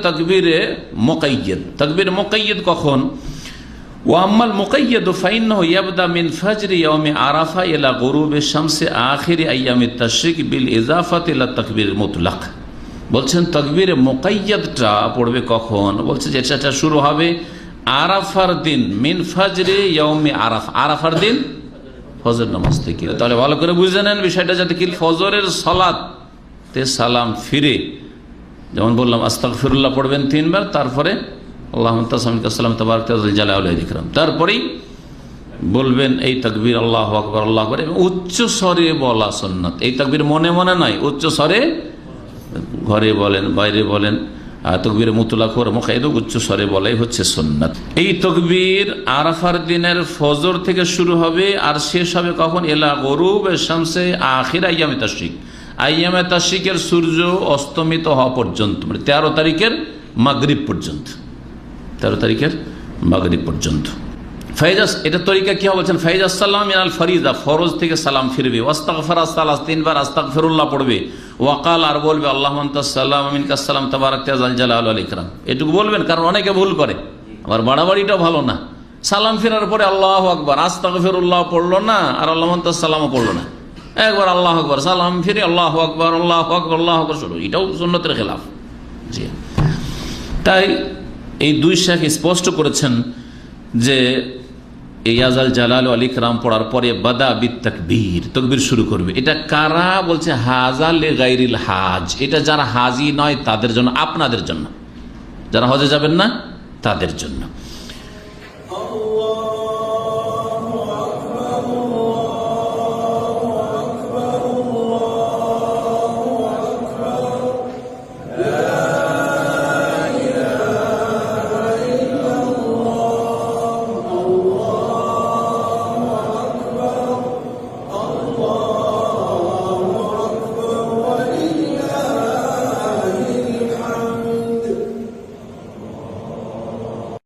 তাকবীরে মুকাইয়্যদ। তাকবীর মুকাইয়্যদ কখন? ওয়াম্মাল মুকাইয়্যদ ফাইন্নাহু ইয়াবদা মিন ফাজরি ইয়াউমি আরাফা ইলা গুরুবি শামসি আখিরি আইয়ামিত তাশরিক বিল ইজাফাতি ইলা তাকবীর মুতলাক। বলছেন তাকবীরে মুকাইয়্যদটা পড়বে কখন? বলছে যে এটা শুরু হবে আরাফার দিন, মিন ফাজরি ইয়াউমি আরাফা, আরাফার দিন ফজর নামাজ থেকে। তাহলে ভালো করে বুঝে নেন বিষয়টা, যাতে কি ফজরের সালাতে সালাম ফিরে, যেমন বললাম আস্তাগফিরুল্লাহ পড়বেন 3 বার, তারপরে আল্লাহুম্মা সাল্লাম তাবারাক ওয়া জালালুল ইকরাম, তারপরেই বলবেন এই তাকবীর আল্লাহু আকবার আল্লাহু আকবার, এবং উচ্চ স্বরে বলা সুন্নাত। এই তাকবীর মনে মনে নয়, উচ্চ স্বরে, ঘরে বলেন বাইরে বলেন, তাকবীর মুতলাক ওর মুকাইয়্যদ উচ্চ স্বরে বলাই হচ্ছে সুন্নাত। এই তাকবীর আরাফার দিনের ফজর থেকে শুরু হবে আর শেষ হবে কখন? ইলা গুরুব শামসে আখির আইয়ামে তাশরিক, আইয়ামে তাশরিকের সূর্য অস্তমিত হওয়া পর্যন্ত, মানে 13 তারিখের মাগরিব পর্যন্ত, 13 তারিখের মাগরিব পর্যন্ত। ফাইজাস, এটা তরিকা কি বলছেন? ফাইজাস সালাম মিনাল ফরিজা, ফরজ থেকে সালাম ফিরবে, ওয়াস্তাগফারা সালাস 3 বার আস্তাগফিরুল্লাহ পড়বে, ওয়াকাল আর বলবে আল্লাহুম্মা আনতাস সালাম ওয়া মিনকাস সালাম তাবারাকতা ওয়া জালালুল ওয়াল ইকরাম। এটুকু বলবেন, কারণ অনেকে ভুল করে, আবার বাড়াবাড়িটাও ভালো না। সালাম ফেরার পরে আল্লাহু আকবার, আস্তাগফিরুল্লাহ পড়লো না, আর আল্লাহুম্মা আনতাস সালামও পড়লো না, একবার আল্লাহু আকবার, সালাম ফিরে আল্লাহু আকবার আল্লাহু আকবার আল্লাহু আকবার শুরু, এটাও সুন্নতের খেলাফ। জি, তাই এই 2 শেখ স্পষ্ট করেছেন যে ইয়াজাল জালাল ওয়াল ইকরাম পড়ার পরে বাদা বিত তাকবীর, তাকবীর শুরু করবে। এটা কারা বলছে? হাজা লি গায়রিল হাজ, এটা যারা হাজি নয় তাদের জন্য, আপনাদের জন্য, যারা হজে যাবেন না তাদের জন্য।